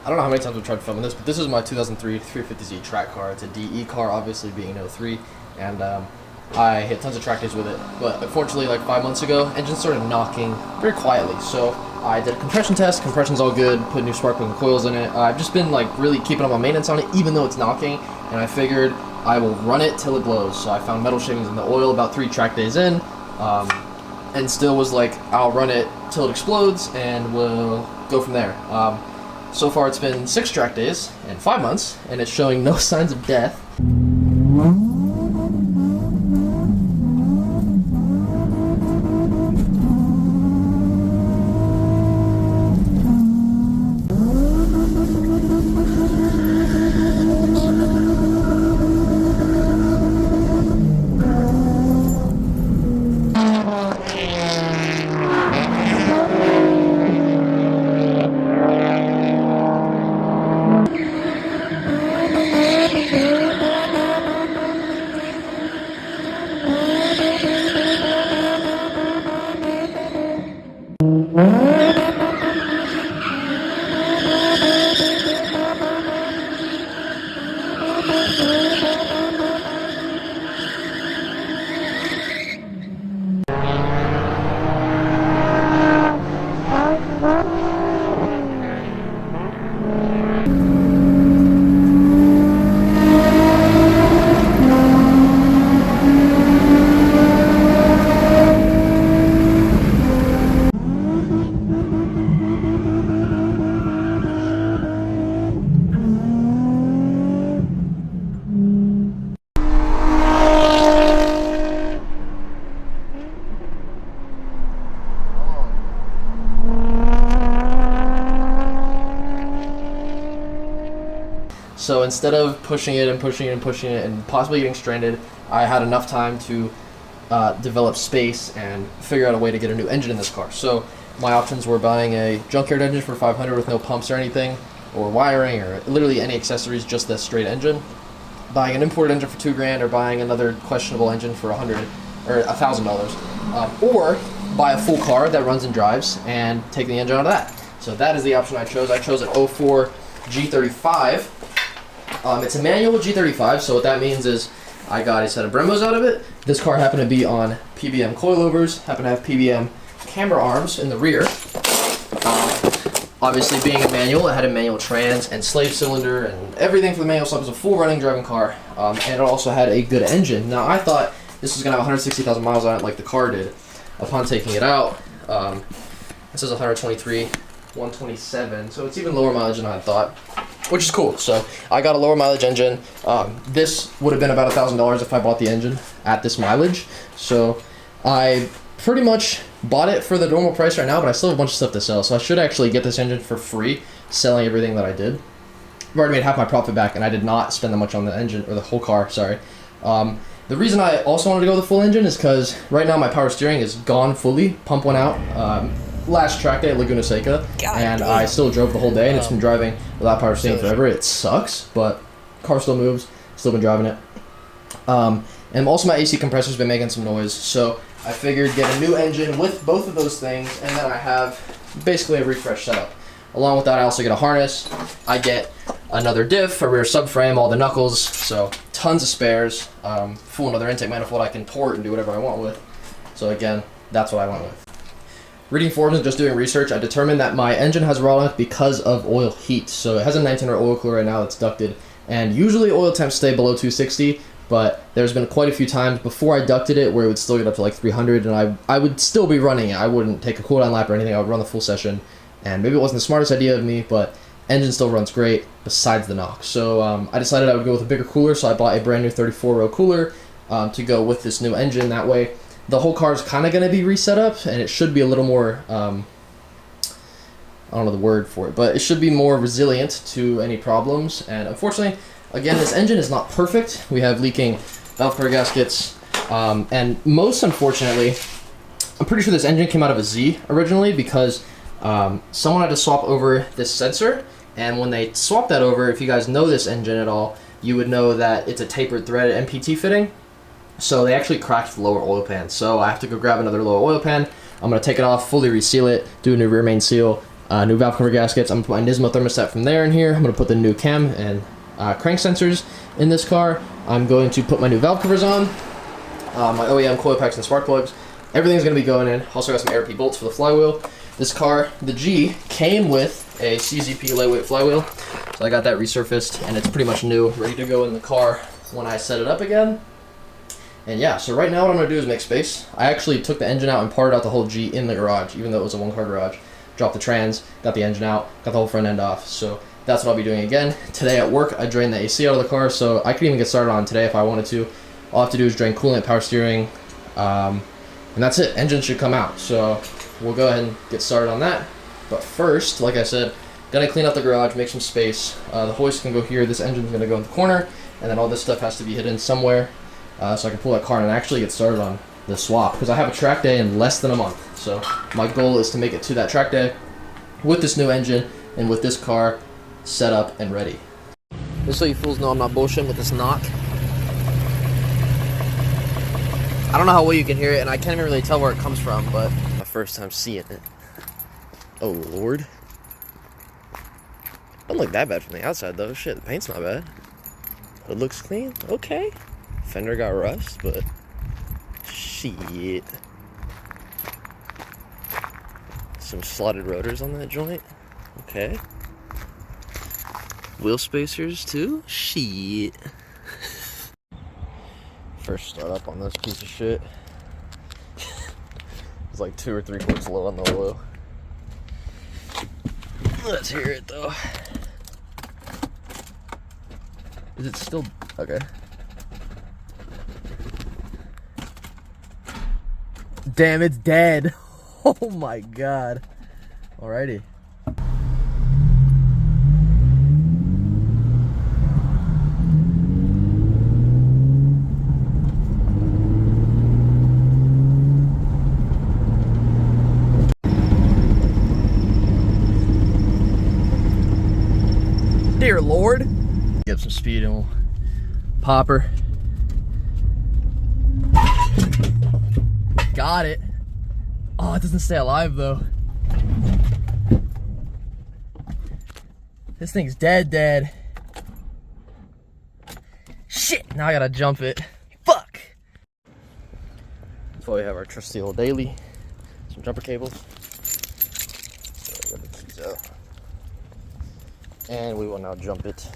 I don't know how many times I've tried filming this, but this is my 2003 350Z track car. It's a DE car, obviously being an 03, and I hit tons of track days with it. But unfortunately, like 5 months ago, engine started knocking very quietly. So I did a compression test. Compression's all good. Put new spark plug and coils in it. I've just been like really keeping up on maintenance on it, even though it's knocking. And I figured I will run it till it blows. So I found metal shavings in the oil about 3 track days in, and still was like, I'll run it till it explodes, and we'll go from there. So far it's been 6 track days and 5 months, and it's showing no signs of death. So instead of pushing it and pushing it and pushing it and possibly getting stranded, I had enough time to develop space and figure out a way to get a new engine in this car. So my options were buying a junkyard engine for $500 with no pumps or anything, or wiring, or literally any accessories, just the straight engine. Buying an imported engine for $2,000, or buying another questionable engine for $100 or $1,000, or buy a full car that runs and drives and take the engine out of that. So that is the option I chose. I chose an 04 G35. It's a manual G35, so what that means is I got a set of Brembos out of it. This car happened to be on PBM coilovers, happened to have PBM camber arms in the rear. Obviously, being a manual, it had a manual trans and slave cylinder and everything for the manual, so it was a full running driving car, and it also had a good engine. Now, I thought this was going to have 160,000 miles on it like the car did. Upon taking it out, it says 123, 127, so it's even lower mileage than I thought, which is cool. So I got a lower mileage engine. This would have been about $1,000 if I bought the engine at this mileage. So I pretty much bought it for the normal price right now, but I still have a bunch of stuff to sell. So I should actually get this engine for free, selling everything that I did. I've already made half my profit back, and I did not spend that much on the engine, or the whole car, sorry. The reason I also wanted to go with the full engine is because right now my power steering is gone fully. Pump went out last track day at Laguna Seca, and I still drove the whole day, and it's been driving without power steering forever. It sucks, but car still moves, still been driving it. And also my AC compressor's been making some noise, so I figured get a new engine with both of those things, and then I have basically a refresh setup. Along with that, I also get a harness. I get another diff, a rear subframe, all the knuckles, so tons of spares, full another intake manifold I can port and do whatever I want with. So again, that's what I went with. Reading forums and just doing research, I determined that my engine has raw length because of oil heat. So it has a 1900 oil cooler right now that's ducted, and usually oil temps stay below 260, but there's been quite a few times before I ducted it where it would still get up to like 300, and I would still be running it. I wouldn't take a cool down lap or anything. I would run the full session, and maybe it wasn't the smartest idea of me, but engine still runs great besides the knock. So I decided I would go with a bigger cooler, so I bought a brand new 34-row cooler to go with this new engine. That way the whole car is kind of going to be reset up, and it should be a little more, I don't know the word for it, but it should be more resilient to any problems. And unfortunately, again, this engine is not perfect. We have leaking valve cover gaskets, and most unfortunately, I'm pretty sure this engine came out of a Z originally because someone had to swap over this sensor, and when they swapped that over, if you guys know this engine at all, you would know that it's a tapered threaded MPT fitting. So they actually cracked the lower oil pan. So I have to go grab another lower oil pan. I'm going to take it off, fully reseal it, do a new rear main seal, new valve cover gaskets. I'm going to put my Nismo thermostat from there in here. I'm going to put the new cam and crank sensors in this car. I'm going to put my new valve covers on, my OEM coil packs and spark plugs. Everything's going to be going in. Also got some ARP bolts for the flywheel. This car, the G, came with a CZP lightweight flywheel. So I got that resurfaced, and it's pretty much new, ready to go in the car when I set it up again. And yeah, so right now what I'm going to do is make space. I actually took the engine out and parted out the whole G in the garage, even though it was a one-car garage. Dropped the trans, got the engine out, got the whole front end off. So that's what I'll be doing again. Today at work, I drained the AC out of the car, so I could even get started on today if I wanted to. All I have to do is drain coolant, power steering, and that's it. Engine should come out. So we'll go ahead and get started on that. But first, like I said, gotta clean out the garage, make some space. The hoist can go here, this engine's gonna go in the corner, and then all this stuff has to be hidden somewhere so I can pull that car and actually get started on the swap, because I have a track day in less than a month. So my goal is to make it to that track day with this new engine and with this car set up and ready. Just so you fools know I'm not bullshitting with this knock. I don't know how well you can hear it, and I can't even really tell where it comes from, but my first time seeing it. Oh Lord. Doesn't look that bad from the outside though. Shit, the paint's not bad. It looks clean. Okay. Fender got rust, but shit. Some slotted rotors on that joint. Okay. Wheel spacers too. Shit. First start up on this piece of shit. It's like 2 or 3 quarts low on the oil. Let's hear it though. Is it still okay? Damn, it's dead. Oh my god. Alrighty. Dear Lord. Get some speed and we'll pop her. Got it. Oh, it doesn't stay alive though. This thing's dead. Shit, now I gotta jump it. Fuck. That's why we have our trusty old daily. Some jumper cables. So I got the keys out. And we will now jump it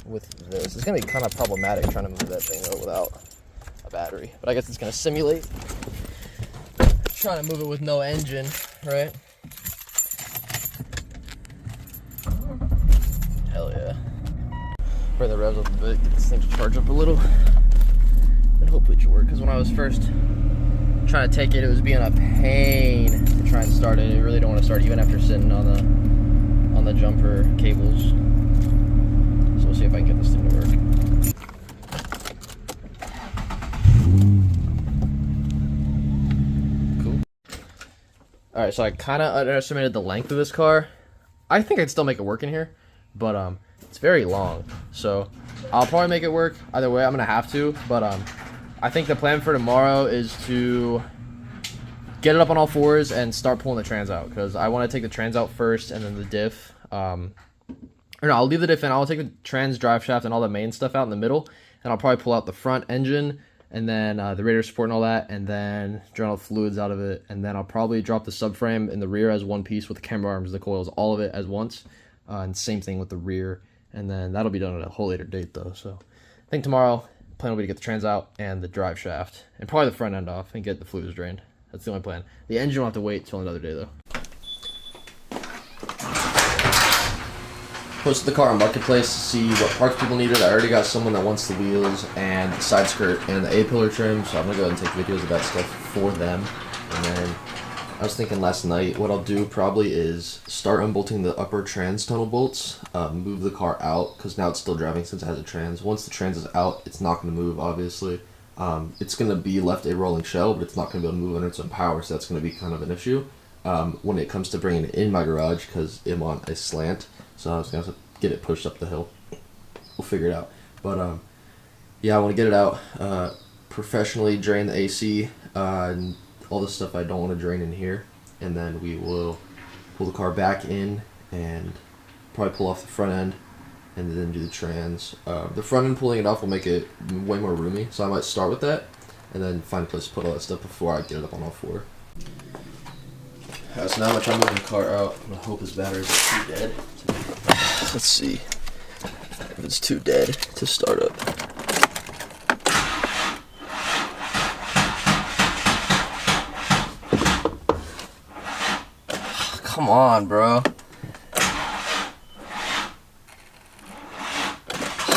with this. It's gonna be kind of problematic trying to move that thing though without a battery, but I guess it's gonna simulate trying to move it with no engine, right? Hell yeah. Bring the revs up a bit, get this thing to charge up a little, and hopefully it should work, because when I was first trying to take it, it was being a pain to try and start it. I really don't want to start even after sitting on the jumper cables. So we'll see if I can get this thing to work. Alright, so I kind of underestimated the length of this car. I think I'd still make it work in here, but it's very long. So I'll probably make it work. Either way, I'm going to have to, but I think the plan for tomorrow is to get it up on all fours and start pulling the trans out, because I want to take the trans out first and then the diff. Or no, I'll leave the diff in. I'll take the trans, drive shaft, and all the main stuff out in the middle, and I'll probably pull out the front engine, and then the radiator support and all that, and then drain all the fluids out of it, and then I'll probably drop the subframe in the rear as one piece with the camber arms, the coils, all of it as once, and same thing with the rear, and then that'll be done at a whole later date though. So I think tomorrow, plan will be to get the trans out and the drive shaft, and probably the front end off, and get the fluids drained. That's the only plan. The engine will have to wait till another day though. Posted the car on Marketplace to see what parts people needed. I already got someone that wants the wheels and the side skirt and the A-pillar trim, so I'm going to go ahead and take videos of that stuff for them. And then I was thinking last night, what I'll do probably is start unbolting the upper trans tunnel bolts, move the car out, because now it's still driving since it has a trans. Once the trans is out, it's not going to move, obviously. It's going to be left a rolling shell, but it's not going to be able to move under its own power, so that's going to be kind of an issue when it comes to bringing it in my garage, because I'm on a slant. So I was going to have to get it pushed up the hill. We'll figure it out. But, yeah, I want to get it out, professionally drain the AC, and all the stuff I don't want to drain in here. And then we will pull the car back in and probably pull off the front end and then do the trans. The front end pulling it off will make it way more roomy, so I might start with that and then find a place to put all that stuff before I get it up on all four. So now I'm gonna try moving the car out. I'm gonna hope his batteries are too dead. Let's see if it's too dead to start up. Come on, bro.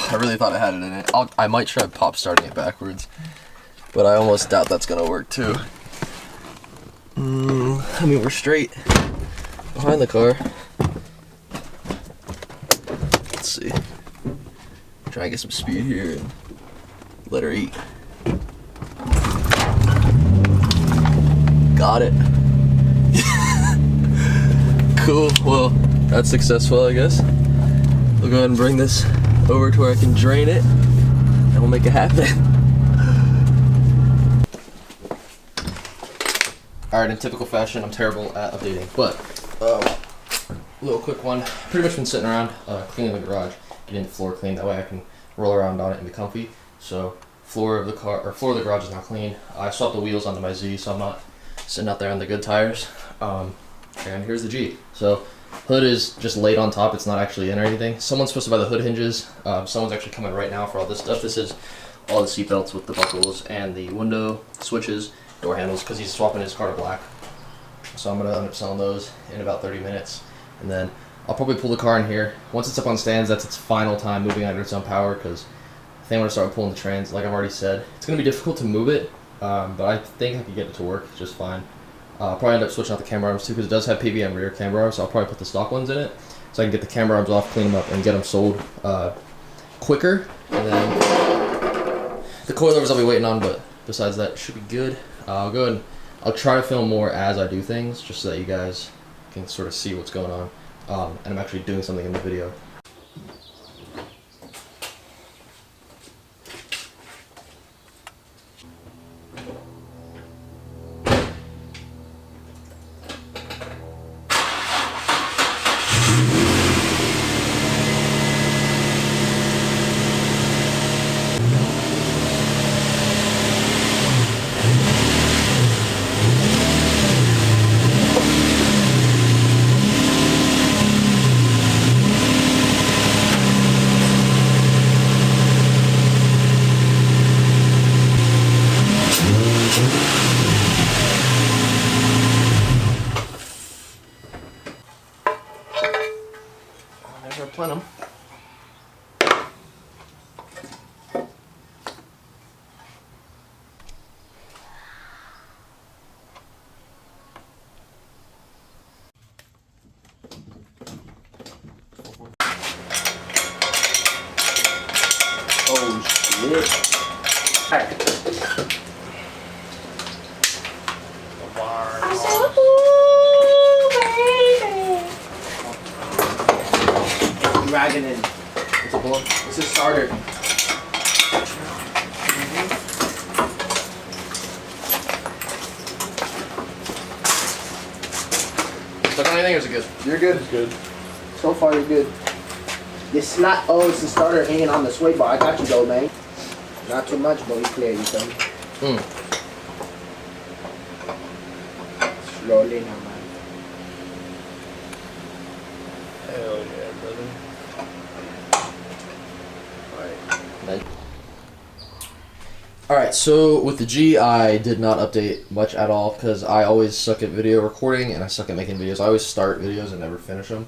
I really thought I had it in it. I might try pop starting it backwards, but I almost doubt that's gonna work too. I mean, we're straight behind the car. Let's see. Try and get some speed here and let her eat. Got it. Cool. Well, that's successful, I guess. We'll go ahead and bring this over to where I can drain it, and we'll make it happen. Alright, in typical fashion, I'm terrible at updating, but little quick one. Pretty much been sitting around cleaning the garage, getting the floor clean. That way I can roll around on it and be comfy. So floor of the garage is now clean. I swapped the wheels onto my Z, so I'm not sitting out there on the good tires. And here's the G. So hood is just laid on top. It's not actually in or anything. Someone's supposed to buy the hood hinges. Someone's actually coming right now for all this stuff. This is all the seat belts with the buckles and the window switches, door handles, because he's swapping his car to black. So I'm going to end up selling those in about 30 minutes. And then I'll probably pull the car in here. Once it's up on stands, that's its final time moving under its own power, because I think I'm going to start pulling the trans, like I've already said. It's going to be difficult to move it, but I think I can get it to work just fine. I'll probably end up switching out the camera arms too, because it does have PBM rear camera arms, so I'll probably put the stock ones in it so I can get the camera arms off, clean them up, and get them sold quicker. And then the coilovers I'll be waiting on, but besides that, it should be good. I'll go ahead and I'll try to film more as I do things, just so that you guys can sort of see what's going on. And I'm actually doing something in the video. There's our plenum. Oh shit. Dragging in. It's a blow. It's a starter. Stuck on anything or is it good? You're good. It's good. So far you're good. It's not, oh, it's the starter hanging on the sway bar. I got you though, man. Not too much, but we clear you, son. Slowly now, man. Hell yeah, brother. Alright, so with the G, I did not update much at all because I always suck at video recording and I suck at making videos. I always start videos and never finish them.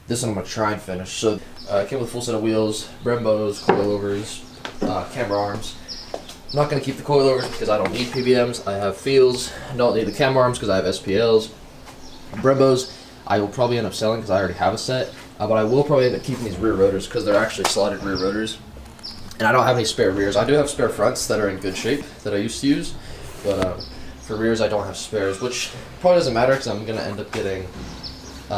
This one I'm going to try and finish. So it came with a full set of wheels, Brembos, coilovers, camera arms. I'm not going to keep the coilovers because I don't need PBMs. I have feels. I don't need the camera arms because I have SPLs. Brembos, I will probably end up selling because I already have a set. But I will probably end up keeping these rear rotors because they're actually slotted rear rotors. And I don't have any spare rears. I do have spare fronts that are in good shape that I used to use. But for rears, I don't have spares, which probably doesn't matter because I'm going to end up getting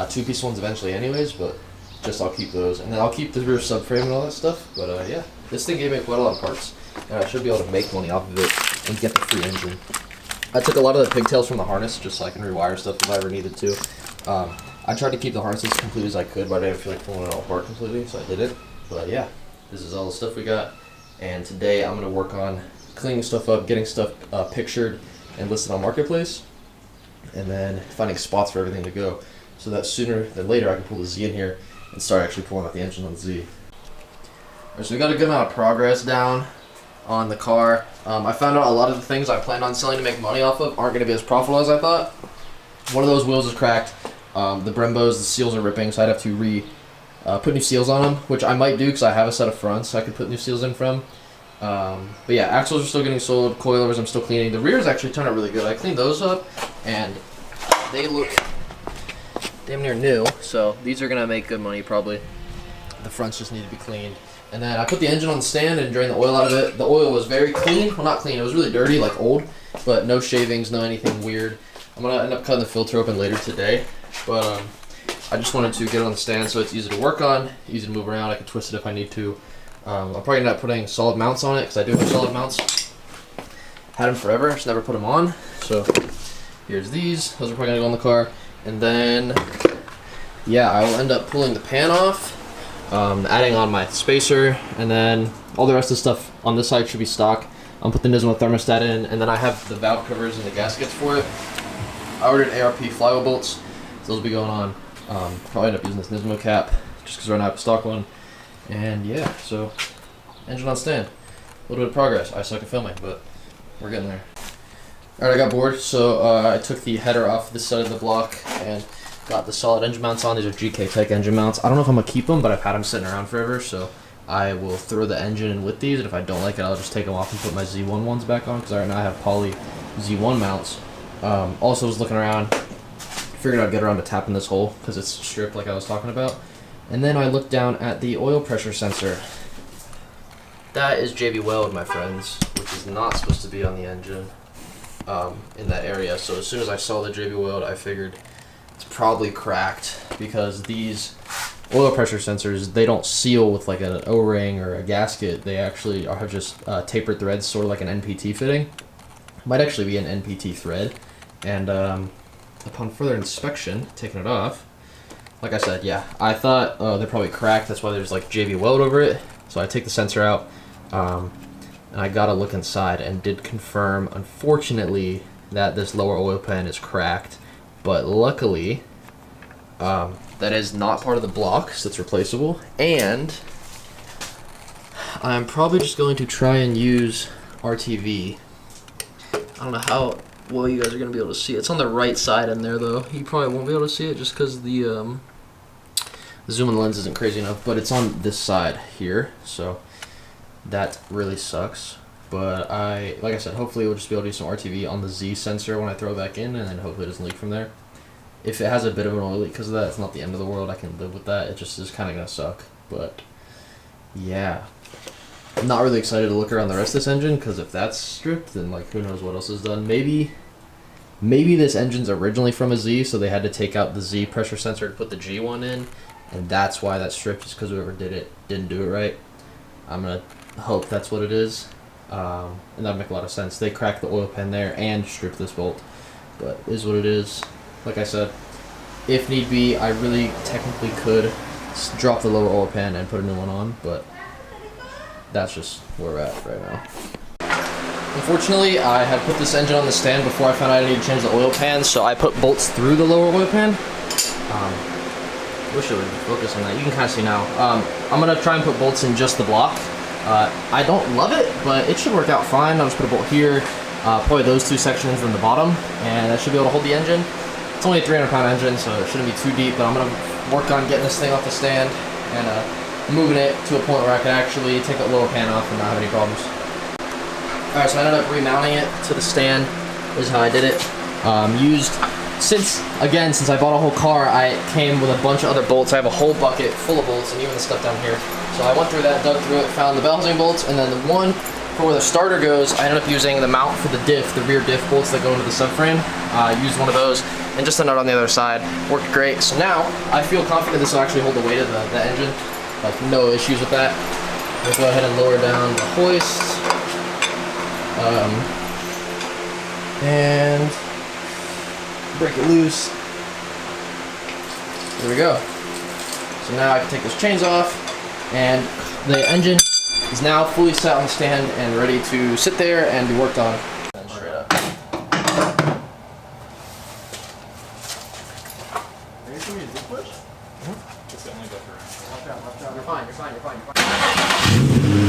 two-piece ones eventually anyways, but just I'll keep those. And then I'll keep the rear subframe and all that stuff. But yeah, this thing gave me quite a lot of parts. And I should be able to make money off of it and get the free engine. I took a lot of the pigtails from the harness just so I can rewire stuff if I ever needed to. I tried to keep the harness as complete as I could, but I didn't feel like pulling it all apart completely, so I did it. But yeah, this is all the stuff we got. And today I'm going to work on cleaning stuff up, getting stuff pictured and listed on Marketplace, and then finding spots for everything to go, so that sooner than later I can pull the Z in here and start actually pulling out the engine on the Z. Alright, so we got a good amount of progress down on the car. I found out a lot of the things I planned on selling to make money off of aren't going to be as profitable as I thought. One of those wheels is cracked. The Brembos, the seals are ripping, so I'd have to put new seals on them, which I might do because I have a set of fronts I could put new seals in from. But yeah, axles are still getting sold, coilovers I'm still cleaning. The rears actually turned out really good. I cleaned those up, and they look damn near new, so these are going to make good money probably. The fronts just need to be cleaned. And then I put the engine on the stand and drained the oil out of it. The oil was very clean. Well, not clean. It was really dirty, like old, but no shavings, no anything weird. I'm going to end up cutting the filter open later today. But I just wanted to get it on the stand so it's easy to work on, easy to move around. I can twist it if I need to. I'll probably end up putting solid mounts on it because I do have solid mounts. Had them forever, just never put them on. So here's these. Those are probably going to go on the car. And then, yeah, I will end up pulling the pan off. Adding on my spacer, and then all the rest of the stuff on this side should be stock. I'll put the Nismo thermostat in, and then I have the valve covers and the gaskets for it. I ordered ARP flywheel bolts, so those will be going on. Probably end up using this Nismo cap, just because I don't have a stock one. And yeah, so engine on stand. A little bit of progress. I suck at filming, but we're getting there. Alright, I got bored, so I took the header off this side of the block and got the solid engine mounts on. These are GK Tech engine mounts. I don't know if I'm going to keep them, but I've had them sitting around forever, so I will throw the engine in with these, and if I don't like it, I'll just take them off and put my Z1 ones back on, because right now I have poly Z1 mounts. Also was looking around, figured I'd get around to tapping this hole, because it's stripped like I was talking about. And then I looked down at the oil pressure sensor. That is JB Weld, my friends, which is not supposed to be on the engine in that area. So as soon as I saw the JB Weld, I figured it's probably cracked, because these oil pressure sensors, they don't seal with like an O-ring or a gasket. They actually are just tapered threads, sort of like an NPT fitting. Might actually be an NPT thread. And upon further inspection, taking it off, like I said, yeah, I thought they're probably cracked. That's why there's like JB Weld over it. So I take the sensor out, and I got a look inside and did confirm, unfortunately, that this lower oil pan is cracked. But luckily, that is not part of the block, so it's replaceable. And I'm probably just going to try and use RTV. I don't know how well you guys are going to be able to see it. It's on the right side in there, though. You probably won't be able to see it just because the zoom in the lens isn't crazy enough. But it's on this side here, so that really sucks. But like I said, hopefully we'll just be able to do some RTV on the Z sensor when I throw it back in, and then hopefully it doesn't leak from there. If it has a bit of an oil leak because of that, it's not the end of the world. I can live with that. It just is kind of going to suck. But yeah, I'm not really excited to look around the rest of this engine, because if that's stripped, then like who knows what else is done. Maybe this engine's originally from a Z, so they had to take out the Z pressure sensor to put the G one in, and that's why that's stripped, just because whoever did it didn't do it right. I'm going to hope that's what it is. And that'd make a lot of sense. They cracked the oil pan there and stripped this bolt, but it is what it is. Like I said, if need be, I really technically could drop the lower oil pan and put a new one on, but that's just where we're at right now. Unfortunately, I had put this engine on the stand before I found out I needed to change the oil pan, so I put bolts through the lower oil pan. Wish it would focus on that. You can kind of see now. I'm going to try and put bolts in just the block. I don't love it, but it should work out fine. I'll just put a bolt here, probably those two sections in the bottom, and that should be able to hold the engine. It's only a 300-pound engine, so it shouldn't be too deep, but I'm going to work on getting this thing off the stand and moving it to a point where I can actually take that lower pan off and not have any problems. Alright, so I ended up remounting it to the stand. This is how I did it. Since I bought a whole car, I came with a bunch of other bolts. I have a whole bucket full of bolts, and even the stuff down here. So I went through that, dug through it, found the bell housing bolts, and then the one for where the starter goes, I ended up using the mount for the diff, the rear diff bolts that go into the subframe. I used one of those, and just a nut on the other side. Worked great. So now, I feel confident this will actually hold the weight of the engine. Like, no issues with that. We'll go ahead and lower down the hoist. And break it loose. There we go. So now I can take those chains off, and the engine is now fully set on the stand and ready to sit there and be worked on. And straight up. Are you showing me a zip push? It's the only buffer around. Watch out, watch out. You're fine, you're fine, you're fine, you're fine.